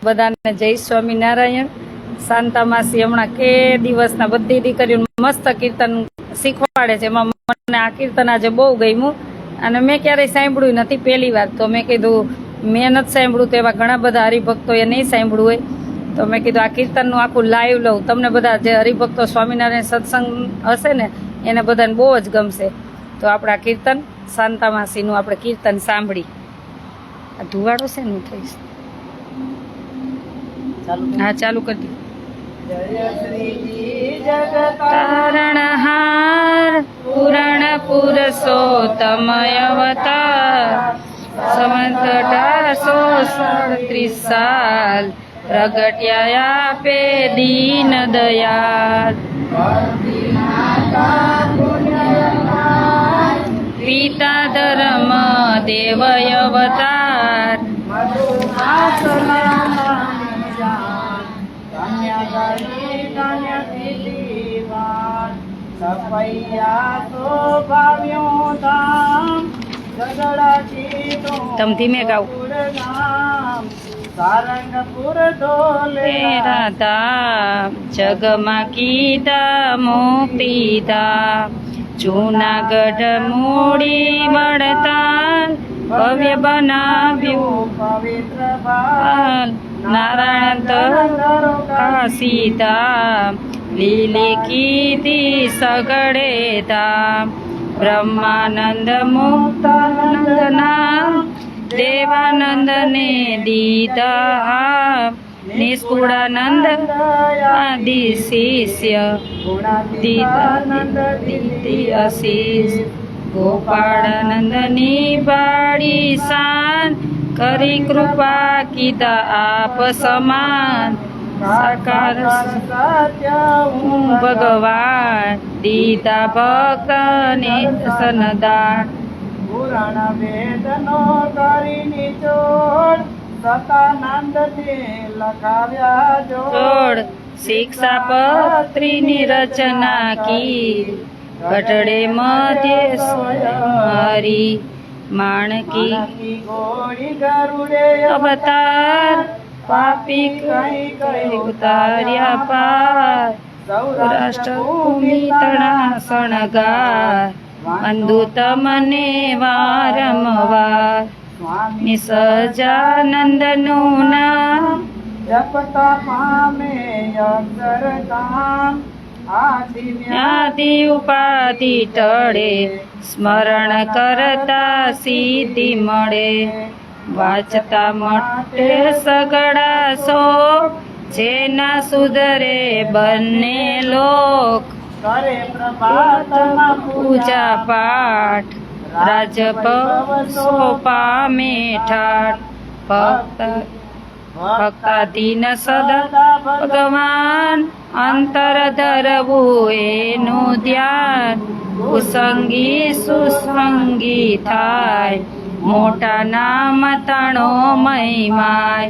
બધાને જય સ્વામિનારાયણ। શાંતા માસી હમણાં કે દિવસના બધી દીકરીઓ મસ્ત કીર્તન શીખવાડે છે। એમાં મને આ કીર્તન આજે બહુ ગમ્યું અને મેં ક્યારેય સાંભળ્યું નથી, પહેલી વાર। તો મેં કીધું મેં નથી સાંભળ્યું તો એવા ઘણા બધા હરિભક્તોએ નહીં સાંભળ્યું હોય, તો મેં કીધું આ કીર્તનનું આખું લાઈવ લઉં। તમને બધા જે હરિભક્તો સ્વામિનારાયણ સત્સંગ હશે ને એને બધાને બહુ જ ગમશે। તો આપણા કીર્તન શાંતા માસીનું આપણે કીર્તન સાંભળી। આ ધુવાડો છે ને થઈશ। हाँ चालू कर दी। जय श्री जी जगत तारणहार पुराण पुरुषोत्तम अवतार समंत 1837 साल प्रगट्या पे दीन दयाल पिता धर्म देव अवतार तम धीमे गाओ। सारंगपुर डोले राधा जगमा गीता मुक्तिदा जूनागढ़ मूड़ी वड़ताल भव्य बनाव्यू पवित्र बाल नारायण सीता लीली कीर्ति सगड़ेता ब्रह्मानंद मुक्तानंद नाम देवानंद ने दीदा निष्कुड़ानंद आदि शिष्य दीदानंद दीदी आशीष गोपाळानंदनी बाड़ी शान करी कृपा कीता आप समान साकार हूँ भगवान दीता भक्त ने सनदान पुराण वेदनो करी निचोड़ सतानंद ने लखाव्या जोड़ शिक्षा पत्री नी रचना की कटड़े मध्य हरी माणकी गोरी गरुड़े अवतार पापी कहीं कहीं उतार्या पार सौराष्ट्र भूमि तणा शणगार वंदु तमने वारंवार स्वामी सजानंदनु नाम जपता पामे अक्षर काम आदि उपाधि टळे स्मरण करता सिद्धि मळे वाचता मटे सगड़ा सो जेना सुधरे बन्ने लोक करे प्रभात पूजा पाठ राजभव सोपामे ठाठ भक्त भक्ताधीन सदा भगवान अंतर धरवू एनु ध्यान कुसंगी सुसंगी थाय मोटा नाम ताणो महिमाय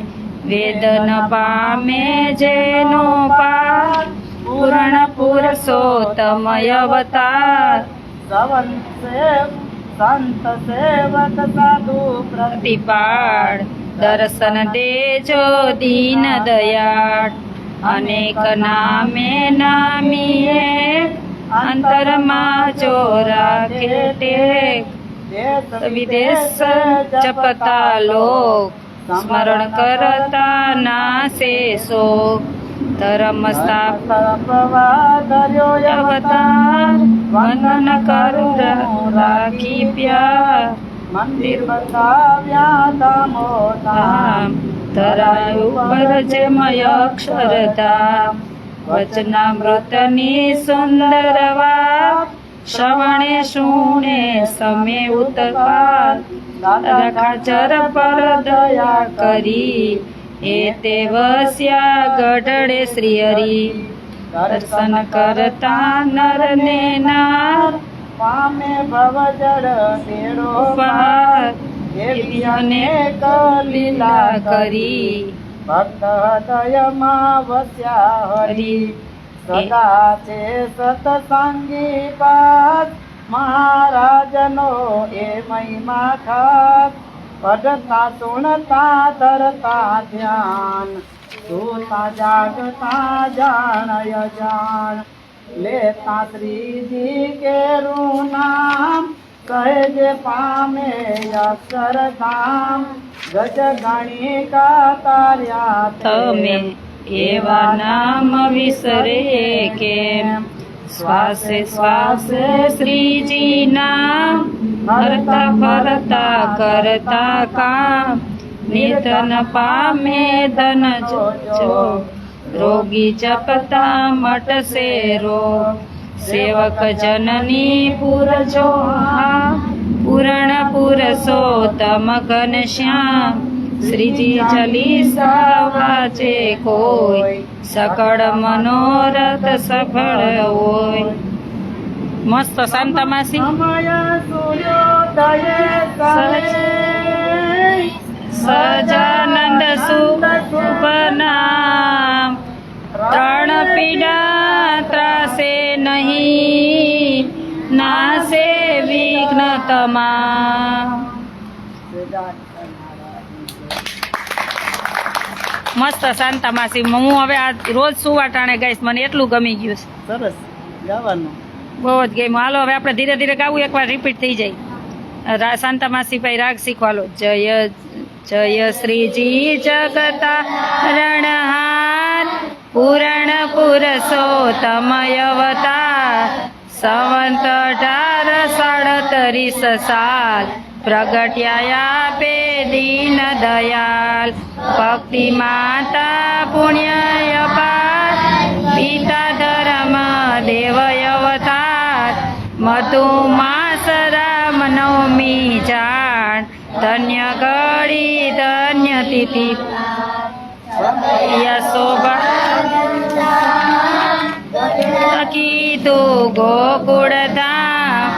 वेदन पामे जेनो पार पुराण पुरुषोत्तम अवतार संत सेवक साधु प्रतिपाड़ दर्शन देजो दीन दयाळ अनेक नामे नामी एक अंतर जो राखे टेक विदेश जपता लोक स्मरण करता नासे शोक धर्म स्थापवादर्यो अवतार वंदन करू राखी प्यार मंदिर बताव्या दामोदाम धरायु पर जमय अक्षरधाम वचनामृतनी सुंदर वात श्रवणे शुणे समे उत्पात खाचर पर दया करी एते वस्या गढ़े श्री हरि दर्शन करता नर ने नार पामे भव जड़ तेरो पार अनेक लीला करी भक्त हृदय वस्या हरि सदा छे सतसंगी पास महाराजनो ए महिमा खास પઢતા સુણતા ધરતા ધ્યાન જોતા જાગતા જાણય જાણ લેતા શ્રીજી કેરું નામ સહેજે પામે અક્ષરધામ ગજ ગણિકા તાર્યા તમે એવા નામ વિસરે કેમ શ્વાસે શ્વાસે શ્રીજી નામ હરતા ફરતા કરતા કામ નિધન પામે ધન જો રોગી જપતા મટશે રોગ સેવક જનની પુરજો પૂરણ પુરુષોત્તમ ઘનશ્યામ શ્રીજી ચાલીસા વાંચે કોઈ સકળ મનોરથ સફળ હોય. મસ્ત શાંતા માસી સમય સૂર્યોદય સજાનંદ શુભનામ ત્રણ પીડા ત્રાસે નહીં નાસે વિઘ્ન તમામ. મસ્ત શાંતા માસી. હું હવે આ રોજ સુવા ટાણે ગાઈશ, મને એટલું ગમી ગયું છે. સરસ ગાવાનું બહુ જ ગમ્યું. હાલો હવે આપણે ધીરે ધીરે ગાવું, એકવાર રિપીટ થઈ જાય. શાંતા માસી ભાઈ રાગ શીખવાલો. જય જય શ્રીજી જગતા રણહાર પૂરણ પુરુષોત્તમ અવતાર સંવંત 1837 સાલ પ્રગટ્યા આપે દીન દયાલ ભક્તિ માતા પુણ્ય અપાર પિતા ધર્મ દેવ અવતાર મધુ માસ રામ નવમી જાણ ધન્ય ઘડી ધન્ય તિથિ યશોભા કીધું ગોકુળ ધામ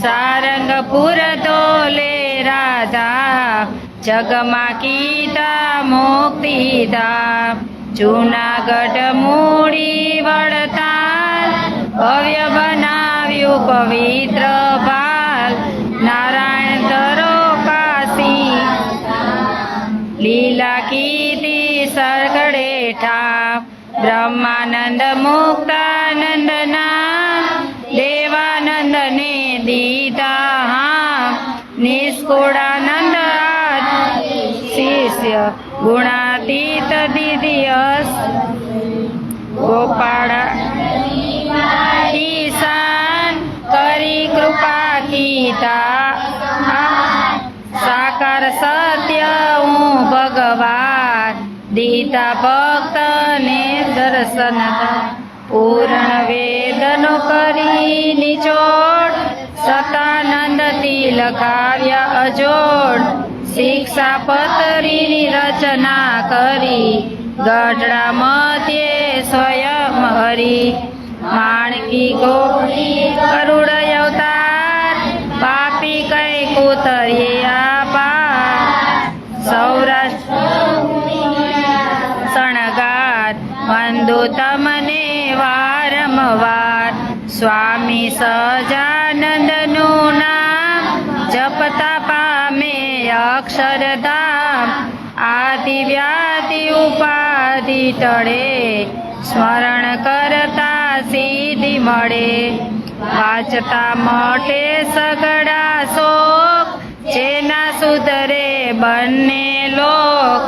સારંગપુર દોલે રાધા જગમાં કીધા મુક્તિ ધામ જૂનાગઢ મૂડી વડતાલ ભવ્ય બનાવ્યું પવિત્ર બાલ નારાયણ ધરો કાશી લીલા કીધી સરગડે ઠામ બ્રહ્માનંદ મુક્તાનંદ નામ દેવાનંદ ને દીધા હા નિષ્કુળાનંદ શિષ્ય ગુણાતીત દીદીયસ ગોપાળ ઈશાન કરી કૃપા કીધા સાકાર સત્ય હું ભગવાન દીધા ભક્તને દર્શન પૂર્ણ વેદનો કરી નિચોડ સતાનંદ લખાવ્યા અજોડ શિક્ષાપત્રીની રચના કરી ગઢડા મધ્યે સ્વયં હરી માણકી ગોપી કરુડ અવતાર પાપી કઈ કુતરિયા પા સૌરાષ્ટ્ર શણગાર વંદુ તમને વારંવાર સ્વામી સજાનંદનું નામ જપતા પામે અક્ષરધામ આદિ વ્યાધિ ઉપાધિ ટળે સ્મરણ કરતા સિદ્ધિ મળે વાંચતા મોટે સગડા શોક જેના સુધરે બંને લોક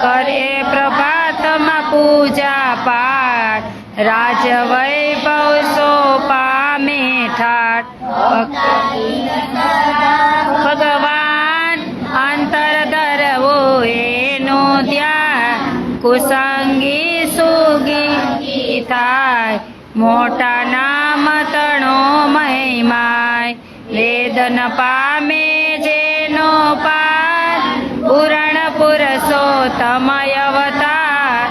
કરે પ્રભાતમાં પૂજા પાઠ રાજ વૈભવ સો પામે ઠાઠ ભગવાન અંતર ધરવો એનું ધ્યાન કુસંગી સુગી થાય મોટા નામ તણો મહિમાય વેદન પામે જેનો પાર પુરાણ પુરુષોત્તમ અવતાર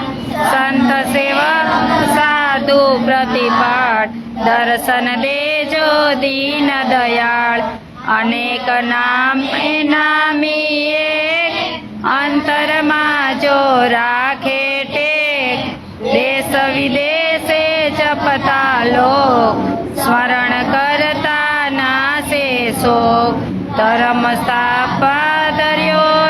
સંત સેવક સાધુ પ્રતિપાઠ દર્શન દેજો દીન દયાળ અનેક નામ નામી એક અંતરમાં જો રાખે ટેક દેશ વિદેશે જપતા લોક સ્મરણ કરતા નાશે શોક ધર્મ સ્થાપા ધર્યો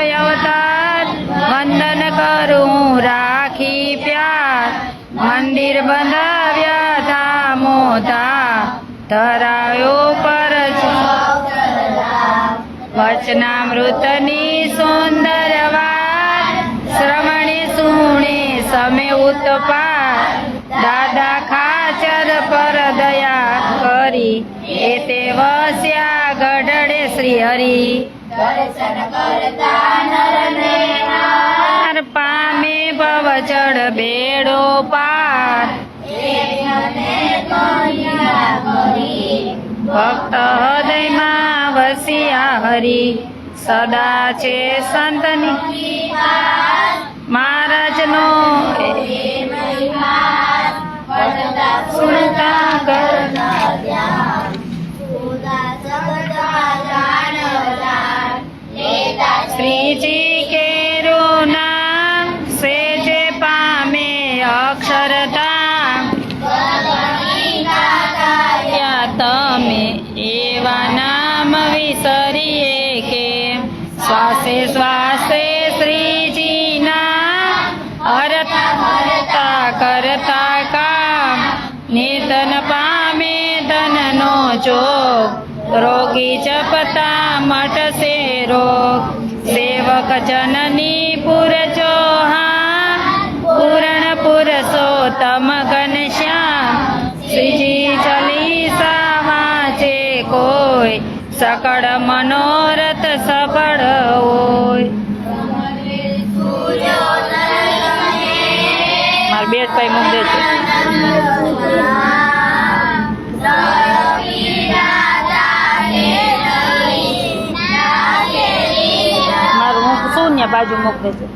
બંધાવ્યા ધામો ધરાયો પર વચનામૃતની સુંદર વાત શ્રવણે સુણે સમે ઉત્પાત દાદા ખાચર પર દયા કરી એ તે વસ્યા ગઢડે શ્રી હરિ નાર પામે ભવચડ બેડો પાર ભક્ત હૃદયમાં વસ્યા હરિ સદા છે સંતની મહારાજનો સુનતા કરતા શ્રીજી કેરું નામ સેજે પામે અક્ષરતા તમે એવા નામ વિસરીએ કે શ્વાસે શ્વાસે શ્રીજીના હરતા કરતા કામ નિતન પામે ધનનો ચોગ રોગી જપતા મટશે રોગ સેવક જનની પુરજો હા પૂરણ પુરુષોત્તમ ઘનશ્યામ શ્રીજી ચાલીસા વાંચે કોઈ સકળ મનોરથ સફળ હોય માર બેટ ભાઈ મૂક દે છે મારું હું શૂન્ય બાજુ મૂક દે છે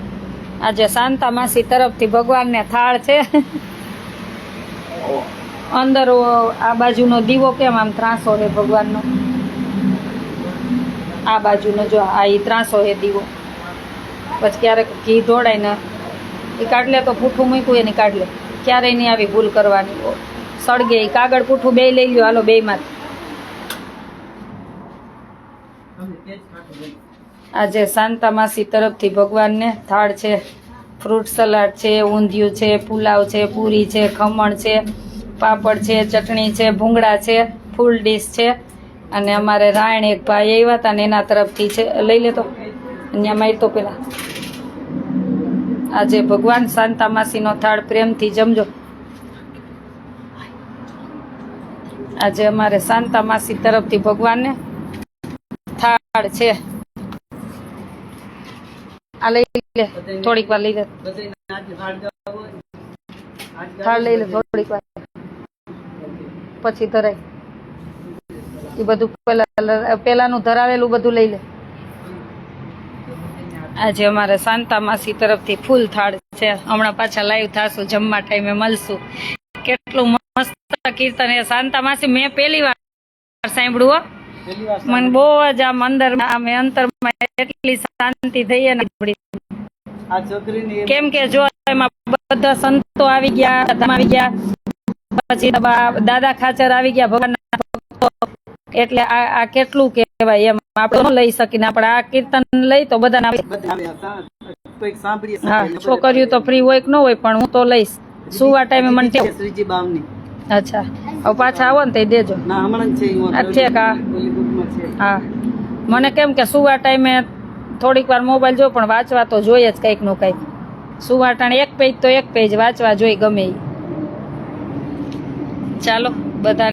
આજે શાંતા માસી તરફથી ભગવાનને થાળ છે અંદર આ બાજુનો દીવો કેમ આમ ત્રાસો હે ભગવાનનો આ બાજુનો જો આ ઈ ત્રાસો હે દીવો પછી ક્યારેક ઘી ઢોળાય ને એ કાઢ લે તો પૂઠું મૂક્યું એને કાઢ લે ક્યારેય નહીં આવી ભૂલ કરવાની સળગે એ કાગળ પૂઠું બે લઈ લ્યો હાલો બેયમાંથી આજે શાંતા માસી તરફથી ભગવાનને થાળ છે ફ્રૂટ સલાડ છે ઊંધિયું છે પુલાવ છે પૂરી છે ખમણ છે પાપડ છે ચટણી છે ભૂંગળા છે ફૂલ ડીશ છે અને અમારે રાયણ એક ભાઈ આવ્યા હતા ને એના તરફથી છે લઈ લેતો અહીંયા મારી તો પેલા આજે ભગવાન શાંતા માસીનો થાળ પ્રેમથી જમજો આજે અમારે શાંતા માસી તરફથી ભગવાનને થાળ છે આ લઈ લે થોડીક વાર લઈ લે થાળ લઈ લે થોડીક વાર પછી ધરાય એ બધું પેલાનું ધરાવેલું બધું લઈ લે આજે અમારે શાંતા માસી તરફથી ફૂલ થાળ છે હમણાં પાછા લાઈવ થાશું જમવા ટાઈમે મળશું કેટલું મસ્ત કીર્તન એ શાંતા માસી મેં પહેલી વાર સાંભળ્યું મને બહુ જ આમ અંદર અંતરમાં એટલી શાંતિ થઈ ને કેમ કે જો એમાં બધા સંતો આવી ગયા પછી દાદા ખાચર આવી ગયા ભગવાનના ભક્તો એટલે આ કેટલું કહેવાય એમ આપણે લઈ શકીને આપણે આ કીર્તન લઈ તો બધાને હા છોકરીઓ તો ફ્રી હોય કે ન હોય પણ હું તો લઈશ સુવા ટાઈમે મને શ્રીજી બાવની અચ્છા હવે પાછા આવો ને તો દેજો ઠીક હા મને કેમ કે સુવા ટાઈમે થોડીક વાર મોબાઈલ જો પણ વાંચવા તો જોઈએ જ કંઈક નું કંઈક સુવા ટાણે એક પેજ તો એક પેજ વાંચવા જોઈએ ગમે એ ચાલો બધા